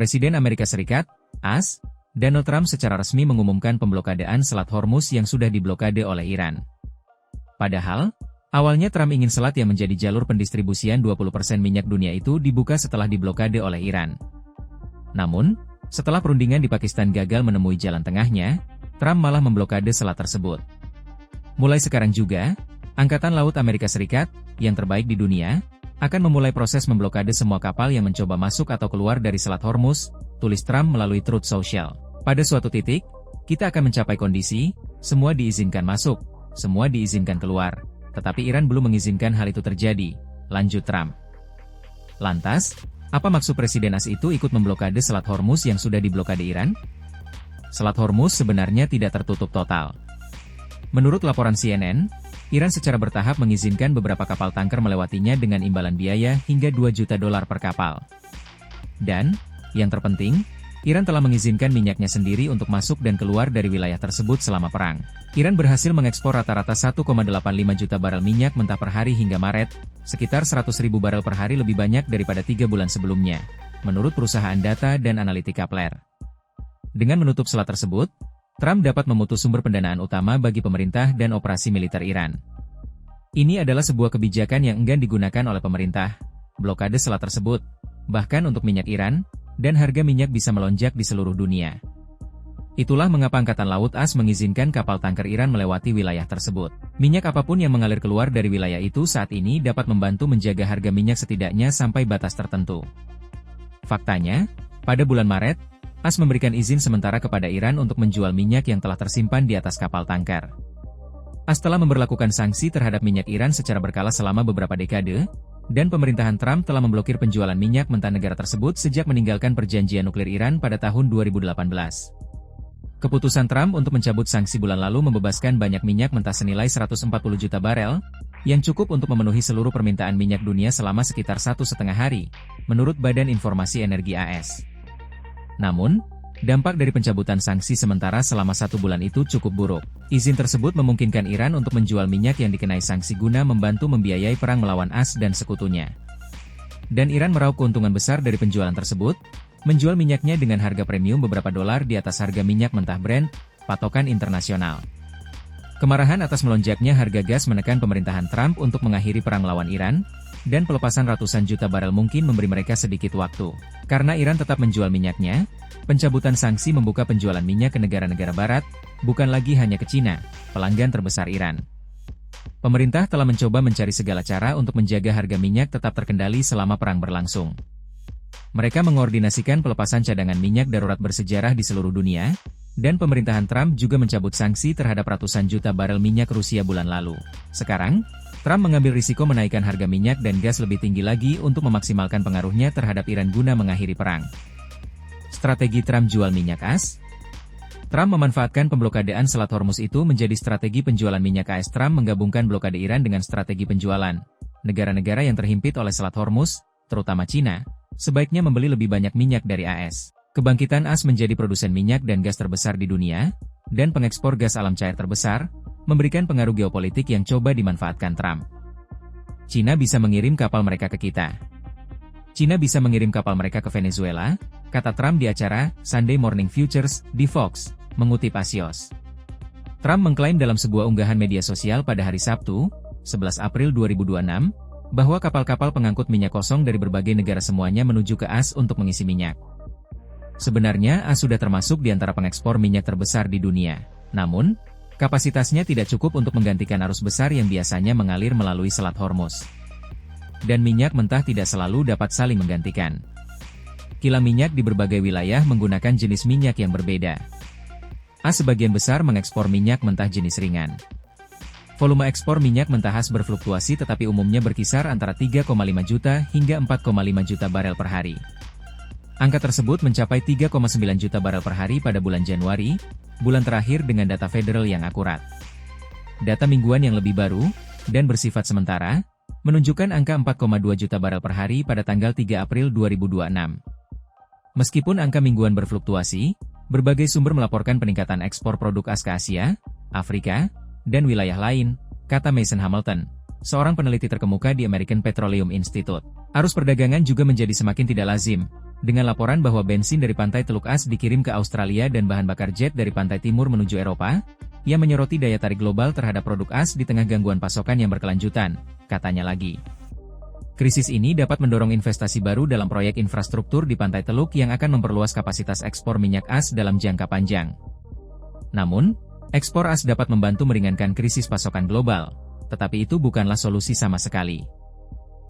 Presiden Amerika Serikat, AS, Donald Trump secara resmi mengumumkan pemblokadean Selat Hormuz yang sudah diblokade oleh Iran. Padahal, awalnya Trump ingin selat yang menjadi jalur pendistribusian 20% minyak dunia itu dibuka setelah diblokade oleh Iran. Namun, setelah perundingan di Pakistan gagal menemui jalan tengahnya, Trump malah memblokade selat tersebut. Mulai sekarang juga, Angkatan Laut Amerika Serikat, yang terbaik di dunia, akan memulai proses memblokade semua kapal yang mencoba masuk atau keluar dari Selat Hormuz, tulis Trump melalui Truth Social. Pada suatu titik, kita akan mencapai kondisi, semua diizinkan masuk, semua diizinkan keluar, tetapi Iran belum mengizinkan hal itu terjadi, lanjut Trump. Lantas, apa maksud Presiden AS itu ikut memblokade Selat Hormuz yang sudah diblokade Iran? Selat Hormuz sebenarnya tidak tertutup total. Menurut laporan CNN, Iran secara bertahap mengizinkan beberapa kapal tanker melewatinya dengan imbalan biaya hingga $2 juta per kapal. Dan, yang terpenting, Iran telah mengizinkan minyaknya sendiri untuk masuk dan keluar dari wilayah tersebut selama perang. Iran berhasil mengekspor rata-rata 1,85 juta barel minyak mentah per hari hingga Maret, sekitar 100.000 barel per hari lebih banyak daripada 3 bulan sebelumnya, menurut perusahaan data dan analitika Plair. Dengan menutup selat tersebut, Trump dapat memutus sumber pendanaan utama bagi pemerintah dan operasi militer Iran. Ini adalah sebuah kebijakan yang enggan digunakan oleh pemerintah, blokade selat tersebut, bahkan untuk minyak Iran, dan harga minyak bisa melonjak di seluruh dunia. Itulah mengapa Angkatan Laut AS mengizinkan kapal tanker Iran melewati wilayah tersebut. Minyak apapun yang mengalir keluar dari wilayah itu saat ini dapat membantu menjaga harga minyak setidaknya sampai batas tertentu. Faktanya, pada bulan Maret, AS memberikan izin sementara kepada Iran untuk menjual minyak yang telah tersimpan di atas kapal tanker. AS telah memberlakukan sanksi terhadap minyak Iran secara berkala selama beberapa dekade, dan pemerintahan Trump telah memblokir penjualan minyak mentah negara tersebut sejak meninggalkan perjanjian nuklir Iran pada tahun 2018. Keputusan Trump untuk mencabut sanksi bulan lalu membebaskan banyak minyak mentah senilai 140 juta barel, yang cukup untuk memenuhi seluruh permintaan minyak dunia selama sekitar 1,5 hari, menurut Badan Informasi Energi AS. Namun, dampak dari pencabutan sanksi sementara selama 1 bulan itu cukup buruk. Izin tersebut memungkinkan Iran untuk menjual minyak yang dikenai sanksi guna membantu membiayai perang melawan AS dan sekutunya. Dan Iran meraup keuntungan besar dari penjualan tersebut, menjual minyaknya dengan harga premium beberapa dolar di atas harga minyak mentah Brent, patokan internasional. Kemarahan atas melonjaknya harga gas menekan pemerintahan Trump untuk mengakhiri perang lawan Iran, dan pelepasan ratusan juta barel mungkin memberi mereka sedikit waktu. Karena Iran tetap menjual minyaknya, pencabutan sanksi membuka penjualan minyak ke negara-negara barat, bukan lagi hanya ke Cina, pelanggan terbesar Iran. Pemerintah telah mencoba mencari segala cara untuk menjaga harga minyak tetap terkendali selama perang berlangsung. Mereka mengordinasikan pelepasan cadangan minyak darurat bersejarah di seluruh dunia, dan pemerintahan Trump juga mencabut sanksi terhadap ratusan juta barel minyak Rusia bulan lalu. Sekarang, Trump mengambil risiko menaikkan harga minyak dan gas lebih tinggi lagi untuk memaksimalkan pengaruhnya terhadap Iran guna mengakhiri perang. Strategi Trump jual minyak AS? Trump memanfaatkan pemblokadaan Selat Hormuz itu menjadi strategi penjualan minyak AS. Trump menggabungkan blokade Iran dengan strategi penjualan. Negara-negara yang terhimpit oleh Selat Hormuz, terutama Cina, sebaiknya membeli lebih banyak minyak dari AS. Kebangkitan AS menjadi produsen minyak dan gas terbesar di dunia, dan pengekspor gas alam cair terbesar, memberikan pengaruh geopolitik yang coba dimanfaatkan Trump. Cina bisa mengirim kapal mereka ke kita. Cina bisa mengirim kapal mereka ke Venezuela, kata Trump di acara Sunday Morning Futures di Fox, mengutip Axios. Trump mengklaim dalam sebuah unggahan media sosial pada hari Sabtu, 11 April 2026, bahwa kapal-kapal pengangkut minyak kosong dari berbagai negara semuanya menuju ke AS untuk mengisi minyak. Sebenarnya AS sudah termasuk di antara pengekspor minyak terbesar di dunia. Namun, kapasitasnya tidak cukup untuk menggantikan arus besar yang biasanya mengalir melalui Selat Hormuz. Dan minyak mentah tidak selalu dapat saling menggantikan. Kilang minyak di berbagai wilayah menggunakan jenis minyak yang berbeda. AS sebagian besar mengekspor minyak mentah jenis ringan. Volume ekspor minyak mentah AS berfluktuasi tetapi umumnya berkisar antara 3,5 juta hingga 4,5 juta barel per hari. Angka tersebut mencapai 3,9 juta barel per hari pada bulan Januari, bulan terakhir dengan data federal yang akurat. Data mingguan yang lebih baru, dan bersifat sementara, menunjukkan angka 4,2 juta barel per hari pada tanggal 3 April 2026. Meskipun angka mingguan berfluktuasi, berbagai sumber melaporkan peningkatan ekspor produk AS ke Asia, Afrika, dan wilayah lain, kata Mason Hamilton, seorang peneliti terkemuka di American Petroleum Institute. Arus perdagangan juga menjadi semakin tidak lazim, Dengan laporan bahwa bensin dari pantai Teluk As dikirim ke Australia dan bahan bakar jet dari pantai timur menuju Eropa, ia menyoroti daya tarik global terhadap produk as di tengah gangguan pasokan yang berkelanjutan, katanya lagi. Krisis ini dapat mendorong investasi baru dalam proyek infrastruktur di pantai Teluk yang akan memperluas kapasitas ekspor minyak as dalam jangka panjang. Namun, ekspor as dapat membantu meringankan krisis pasokan global, tetapi itu bukanlah solusi sama sekali.